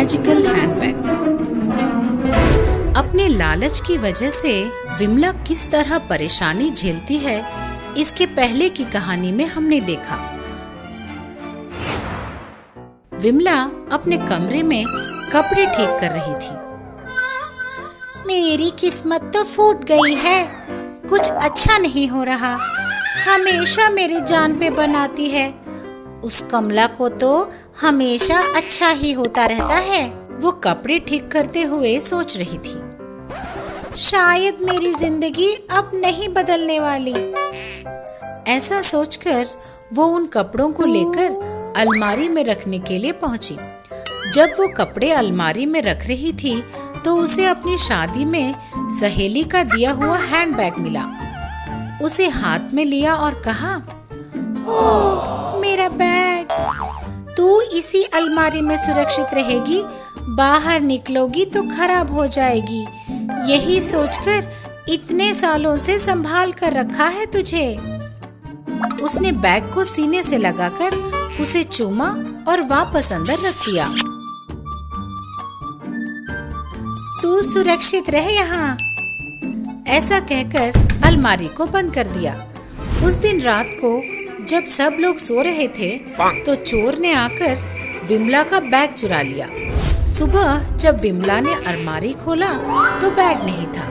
Magical handbag. अपने लालच की वजह से विमला किस तरह परेशानी झेलती है, इसके पहले की कहानी में हमने देखा। विमला अपने कमरे में कपड़े ठीक कर रही थी। मेरी किस्मत तो फूट गई है, कुछ अच्छा नहीं हो रहा। हमेशा मेरी जान पे बनाती है। उस कमला को तो हमेशा अच्छा ही होता रहता है। वो कपड़े ठीक करते हुए सोच रही थी, शायद मेरी जिंदगी अब नहीं बदलने वाली। ऐसा सोचकर वो उन कपड़ों को लेकर अलमारी में रखने के लिए पहुंची। जब वो कपड़े अलमारी में रख रही थी तो उसे अपनी शादी में सहेली का दिया हुआ हैंडबैग मिला। उसे हाथ में लिया और कहा, ओह मेरा बैग, तू इसी अलमारी में सुरक्षित रहेगी, बाहर निकलोगी तो खराब हो जाएगी। यही सोचकर इतने सालों से संभाल कर रखा है तुझे। उसने बैग को सीने से लगाकर उसे चूमा और वापस अंदर रख दिया। तू सुरक्षित रह यहाँ, ऐसा कहकर अलमारी को बंद कर दिया। उस दिन रात को जब सब लोग सो रहे थे तो चोर ने आकर विमला का बैग चुरा लिया। सुबह जब विमला ने अलमारी खोला तो बैग नहीं था।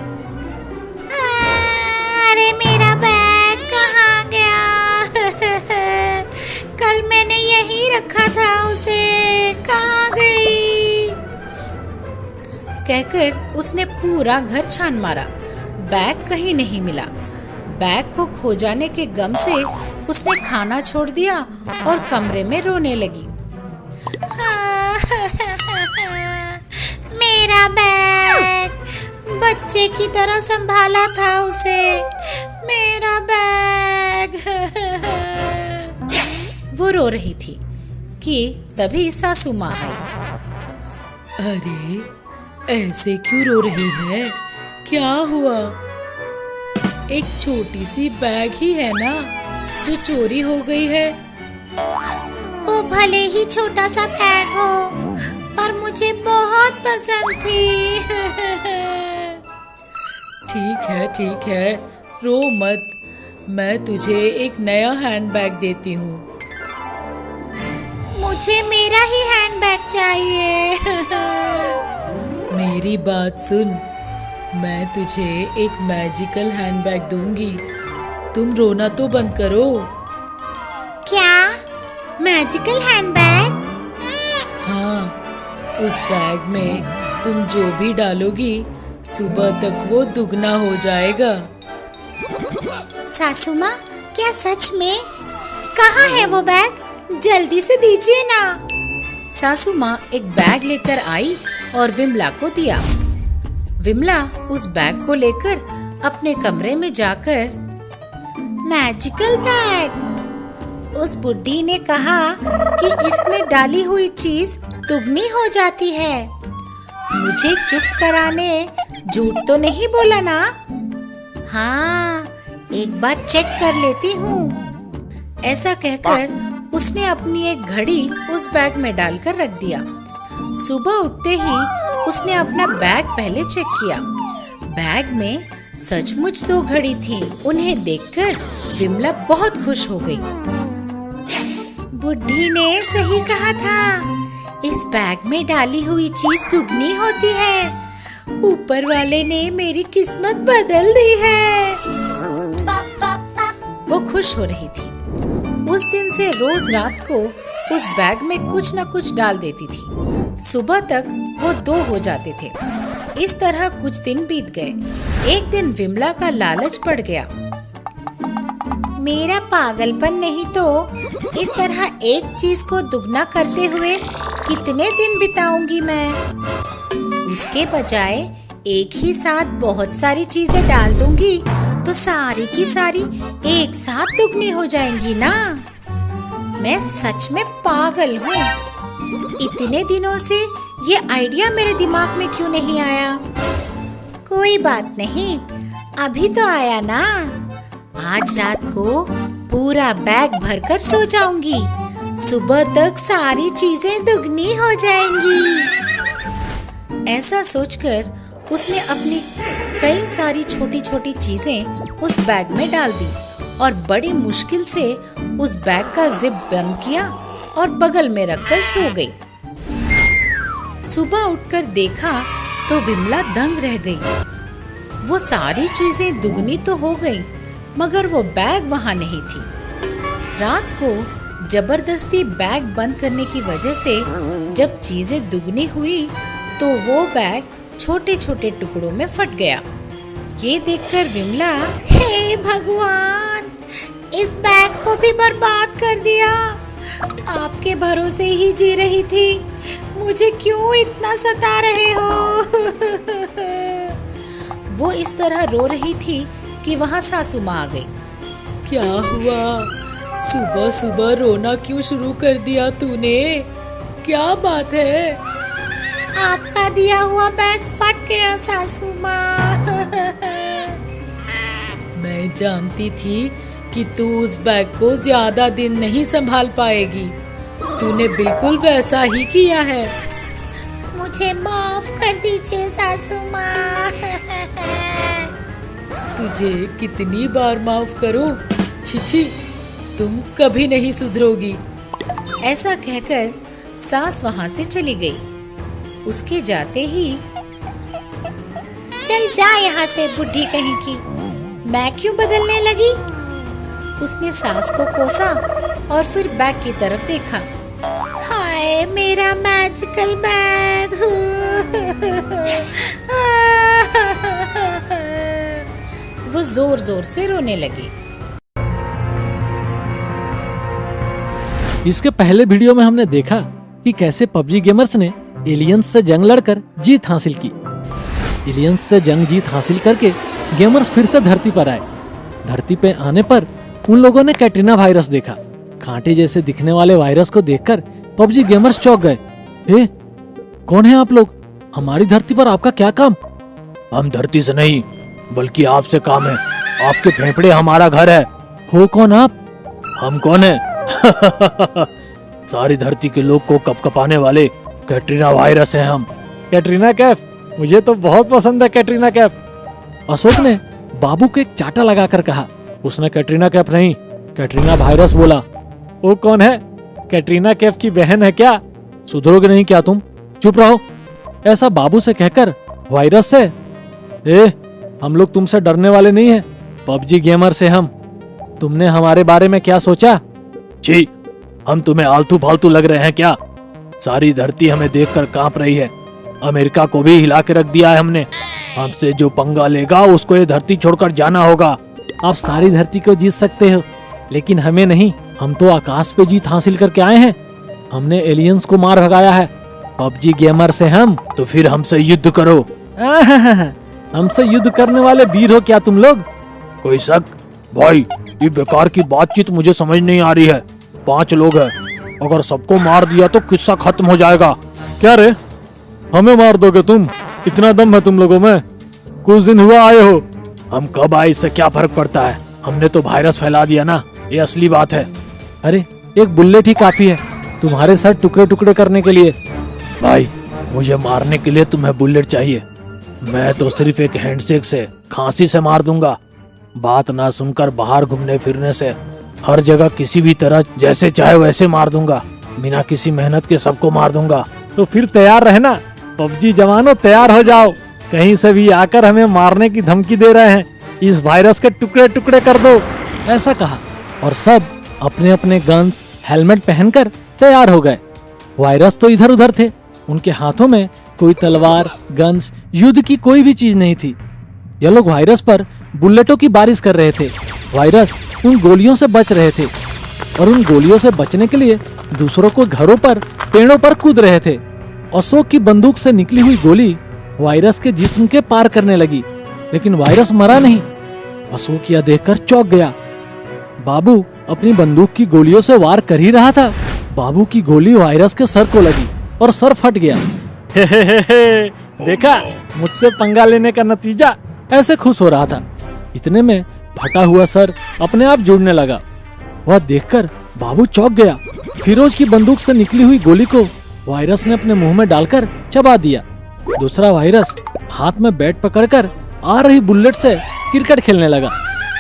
अरे मेरा बैग कहाँ गया? कल मैंने यहीं रखा था, उसे कहाँ गई? कहकर उसने पूरा घर छान मारा, बैग कहीं नहीं मिला। बैग को खो जाने के गम से उसने खाना छोड़ दिया और कमरे में रोने लगी। मेरा बैग, बच्चे की तरह संभाला था उसे, मेरा बैग। वो रो रही थी कि तभी सासू माँ आई। अरे ऐसे क्यों रो रही है? क्या हुआ? एक छोटी सी बैग ही है ना जो चोरी हो गई है। वो भले ही छोटा सा बैग हो, पर मुझे बहुत पसंद थी। ठीक है, रो मत। मैं तुझे एक नया हैंडबैग देती हूँ। मुझे मेरा ही हैंडबैग चाहिए। मेरी बात सुन, मैं तुझे एक मैजिकल हैंडबैग दूंगी। तुम रोना तो बंद करो। क्या मैजिकल हैंडबैग? हाँ, उस बैग में तुम जो भी डालोगी सुबह तक वो दुगना हो जाएगा। सासू माँ, क्या सच में? कहाँ है वो बैग? जल्दी से दीजिए ना। सासू माँ एक बैग लेकर आई और विमला को दिया। विमला उस बैग को लेकर अपने कमरे में जाकर, मैजिकल बैग, उस बुड्ढी ने कहा कि इसमें डाली हुई चीज दुगनी हो जाती है। मुझे चुप कराने झूठ तो नहीं बोला ना? हाँ, एक बार चेक कर लेती हूँ। ऐसा कहकर उसने अपनी एक घड़ी उस बैग में डालकर रख दिया। सुबह उठते ही उसने अपना बैग पहले चेक किया। बैग में सचमुच 2 घड़ी थी। उन्हें देखकर विमला बहुत खुश हो गई। बुड्ढी ने सही कहा था, इस बैग में डाली हुई चीज दुगनी होती है। ऊपर वाले ने मेरी किस्मत बदल दी है। वो खुश हो रही थी। उस दिन से रोज रात को उस बैग में कुछ न कुछ डाल देती थी। सुबह तक वो 2 हो जाते थे। इस तरह कुछ दिन बीत गए। एक दिन विमला का लालच बढ़ गया। मेरा पागलपन नहीं तो इस तरह एक चीज को दुगना करते हुए कितने दिन बिताऊंगी मैं? उसके बजाय एक ही साथ बहुत सारी चीजें डाल दूंगी तो सारी की सारी एक साथ दुगनी हो जाएंगी ना। मैं सच में पागल हूँ। इतने दिनों से ये आइडिया मेरे दिमाग में क्यों नहीं आया? कोई बात नहीं, अभी तो आया ना। आज रात को पूरा बैग भरकर सो जाऊंगी। सुबह तक सारी चीजें दुगनी हो जाएंगी। ऐसा सोचकर उसने अपनी कई सारी छोटी छोटी चीजें उस बैग में डाल दी और बड़ी मुश्किल से उस बैग का जिप बंद किया और बगल में रखकर सो गई। सुबह उठकर देखा तो विमला दंग रह गई। वो सारी चीजें दुगनी तो हो गई, मगर वो बैग वहां नहीं थी। रात को जबरदस्ती बैग बंद करने की वजह से जब चीजें दुगनी हुई तो वो बैग छोटे छोटे टुकड़ों में फट गया। ये देखकर विमला, हे भगवान, इस बैग को भी बर्बाद कर दिया। आपके भरोसे ही जी रही थी, मुझे क्यों इतना सता रहे हो? वो इस तरह रो रही थी कि वहां सासू माँ आ गई। क्या हुआ? सुबह सुबह रोना क्यों शुरू कर दिया तूने? क्या बात है? आपका दिया हुआ बैग फट गया सासू माँ। मैं जानती थी कि तू उस बैग को ज्यादा दिन नहीं संभाल पाएगी। तूने बिल्कुल वैसा ही किया है। मुझे माफ कर दीजिए सासू माँ। तुझे कितनी बार माफ करूं? छिछी, तुम कभी नहीं सुधरोगी। ऐसा कहकर सास वहां से चली गई। उसके जाते ही, चल जा यहाँ से बुढ़ी कहीं की, मैं क्यों बदलने लगी? उसने सास को कोसा और फिर बैग की तरफ देखा। हाय मेरा मैजिकल बैग। वो जोर जोर से रोने लगी। इसके पहले वीडियो में हमने देखा कि कैसे पबजी गेमर्स ने एलियंस से जंग लड़कर जीत हासिल की। एलियंस से जंग जीत हासिल करके गेमर्स फिर से धरती पर आए। धरती पे आने पर उन लोगों ने कैटरीना वायरस देखा। कांटे जैसे दिखने वाले वायरस को देखकर पबजी गेमर्स चौंक गए। कौन है आप लोग? हमारी धरती पर आपका क्या काम? हम धरती से नहीं बल्कि आपसे काम है। आपके फेफड़े हमारा घर है। हो कौन आप? हम कौन है? सारी धरती के लोग को कपकपाने वाले कैटरीना वायरस हैं हम। कैटरीना कैफ, मुझे तो बहुत पसंद है कैटरीना कैफ। अशोक ने बाबू को एक चाटा लगाकर कहा। उसने कैटरीना कैफ नहीं, कैटरीना वायरस बोला। वो कौन है? कैटरीना कैफ की बहन है क्या? सुधरोगे नहीं क्या तुम? चुप रहो। ऐसा बाबू से कहकर वायरस से, हम लोग तुमसे डरने वाले नहीं है। पबजी गेमर से हम। तुमने हमारे बारे में क्या सोचा? जी, हम तुम्हें आलतू फालतू लग रहे हैं क्या? सारी धरती हमें देखकर कांप रही है। अमेरिका को भी हिला के रख दिया है हमने। हमसे जो पंगा लेगा उसको ये धरती छोड़कर जाना होगा। आप सारी धरती को जीत सकते हो, लेकिन हमें नहीं। हम तो आकाश पे जीत हासिल करके आए हैं। हमने एलियंस को मार भगाया है। पबजी गेमर से हम, तो फिर हमसे युद्ध करो। हमसे युद्ध करने वाले वीर हो क्या तुम लोग? कोई शक? भाई, ये बेकार की बातचीत मुझे समझ नहीं आ रही है। 5 लोग हैं, अगर सबको मार दिया तो किस्सा खत्म हो जाएगा। क्या रे, हमें मार दोगे तुम? इतना दम है तुम लोगों में? कुछ दिन हुआ आए हो। हम कब आए इससे क्या फर्क पड़ता है? हमने तो वायरस फैला दिया ना, ये असली बात है। अरे एक बुलेट ही काफी है तुम्हारे सर टुकड़े टुकड़े करने के लिए। भाई, मुझे मारने के लिए तुम्हें बुलेट चाहिए? मैं तो सिर्फ एक हैंडशेक से, खांसी से मार दूंगा। बात ना सुनकर बाहर घूमने फिरने से, हर जगह किसी भी तरह जैसे चाहे वैसे मार दूंगा। बिना किसी मेहनत के सबको मार दूंगा। तो फिर तैयार रहना। पबजी जवानों, तैयार हो जाओ। कहीं से भी आकर हमें मारने की धमकी दे रहे हैं। इस वायरस के टुकड़े टुकड़े कर दो। ऐसा कहा और सब अपने अपने गन्स, हेलमेट पहनकर तैयार हो गए। वायरस तो इधर उधर थे। उनके हाथों में कोई तलवार, गन्स, युद्ध की कोई भी चीज नहीं थी। ये लोग वायरस पर बुलेटों की बारिश कर रहे थे। वायरस उन गोलियों से बच रहे थे और उन गोलियों से बचने के लिए दूसरों को घरों पर, पेड़ों पर कूद रहे थे। अशोक की बंदूक से निकली हुई गोली वायरस के जिस्म के पार करने लगी, लेकिन वायरस मरा नहीं। अशोक यह देखकर चौंक गया। बाबू अपनी बंदूक की गोलियों से वार कर ही रहा था। बाबू की गोली वायरस के सर को लगी और सर फट गया। देखा, मुझसे पंगा लेने का नतीजा। ऐसे खुश हो रहा था। इतने में फटा हुआ सर अपने आप जुड़ने लगा। वह देखकर बाबू चौंक गया। फिरोज की बंदूक से निकली हुई गोली को वायरस ने अपने मुंह में डालकर चबा दिया। दूसरा वायरस हाथ में बैट पकड़कर आ रही बुलेट से क्रिकेट खेलने लगा।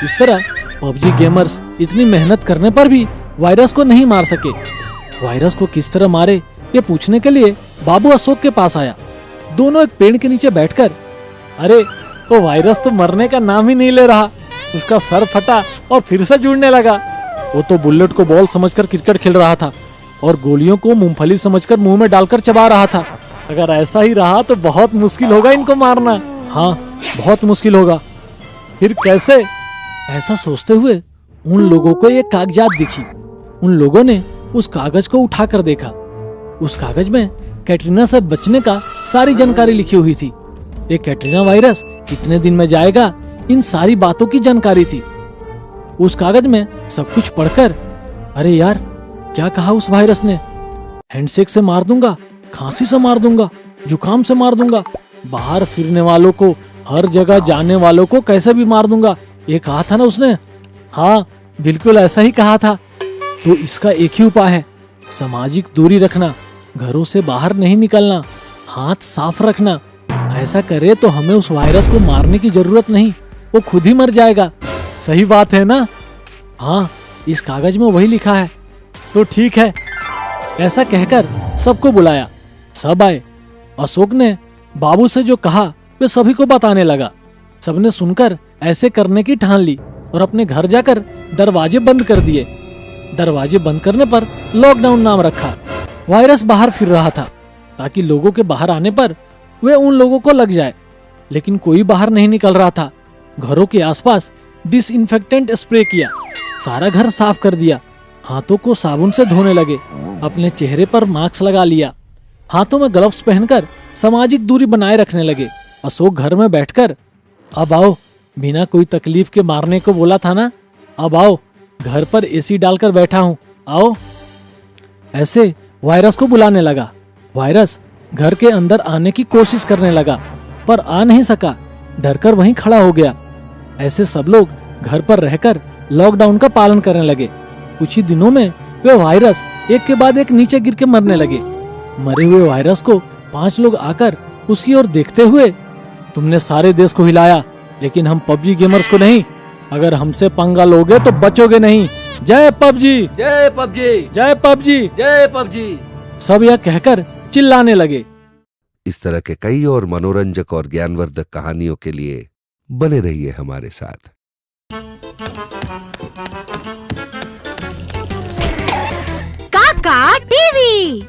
इस तरह पबजी गेमर्स इतनी मेहनत करने पर भी वायरस को नहीं मार सके। वायरस को किस तरह मारे ये पूछने के लिए बाबू अशोक के पास आया। दोनों एक पेड़ के नीचे बैठकर, अरे वो वायरस तो मरने का नाम ही नहीं ले रहा। उसका सर फटा और फिर से जुड़ने लगा। वो तो बुलेट को बॉल समझकर क्रिकेट खेल रहा था और गोलियों को मूंगफली समझकर मुंह में डालकर चबा रहा था। अगर ऐसा ही रहा तो बहुत मुश्किल होगा इनको मारना। हाँ, बहुत मुश्किल होगा। फिर कैसे? ऐसा सोचते हुए उन लोगों को एक कागजात दिखी। उन लोगों ने उस कागज को उठाकर देखा। उस कागज में कैटरीना से बचने का सारी जानकारी लिखी हुई थी। ये कैटरीना वायरस कितने दिन में जाएगा, इन सारी बातों की जानकारी थी। उस कागज में सब कुछ पढ़कर, अरे यार, क्या कहा उस वायरस ने? हैंडशेक से मार दूंगा, खांसी से मार दूंगा, जुकाम से मार दूंगा, बाहर फिरने वालों को, हर जगह जाने वालों को कैसे भी मार दूंगा, ये कहा था ना उसने। हाँ, बिल्कुल ऐसा ही कहा था। तो इसका एक ही उपाय है, सामाजिक दूरी रखना, घरों से बाहर नहीं निकलना, हाथ साफ रखना। ऐसा करे तो हमें उस वायरस को मारने की जरूरत नहीं, वो खुद ही मर जाएगा। सही बात है ना? हाँ, इस कागज में वही लिखा है। तो ठीक है। ऐसा कहकर सबको बुलाया। सब आए। अशोक ने बाबू से जो कहा वे सभी को बताने लगा। सबने सुनकर ऐसे करने की ठान ली और अपने घर जाकर दरवाजे बंद कर दिए। दरवाजे बंद करने पर लॉकडाउन नाम रखा। वायरस बाहर फिर रहा था ताकि लोगों के बाहर आने पर वे उन लोगों को लग जाए, लेकिन कोई बाहर नहीं निकल रहा था। घरों के आसपास डिसइंफेक्टेंट स्प्रे किया, सारा घर साफ कर दिया, हाथों को साबुन से धोने लगे, अपने चेहरे पर मास्क लगा लिया, हाथों में ग्लव्स पहनकर सामाजिक दूरी बनाए रखने लगे। अशोक घर में बैठकर, अब आओ, बिना कोई तकलीफ के मारने को बोला था ना, अब आओ, घर पर एसी डालकर बैठा हूँ, आओ। ऐसे वायरस को बुलाने लगा। वायरस घर के अंदर आने की कोशिश करने लगा पर आ नहीं सका, डरकर वहीं खड़ा हो गया। ऐसे सब लोग घर पर रहकर लॉकडाउन का पालन करने लगे। कुछ ही दिनों में वे वायरस एक के बाद एक नीचे गिर के मरने लगे। मरे हुए वायरस को 5 लोग आकर उसकी ओर देखते हुए, तुमने सारे देश को हिलाया लेकिन हम पबजी गेमर्स को नहीं, अगर हमसे पंगा लोगे तो बचोगे नहीं। जय पबजी, जय पबजी, जय पबजी, जय पबजी। सब यह कहकर चिल्लाने लगे। इस तरह के कई और मनोरंजक और ज्ञानवर्धक कहानियों के लिए बने रहिए हमारे साथ। काका टीवी।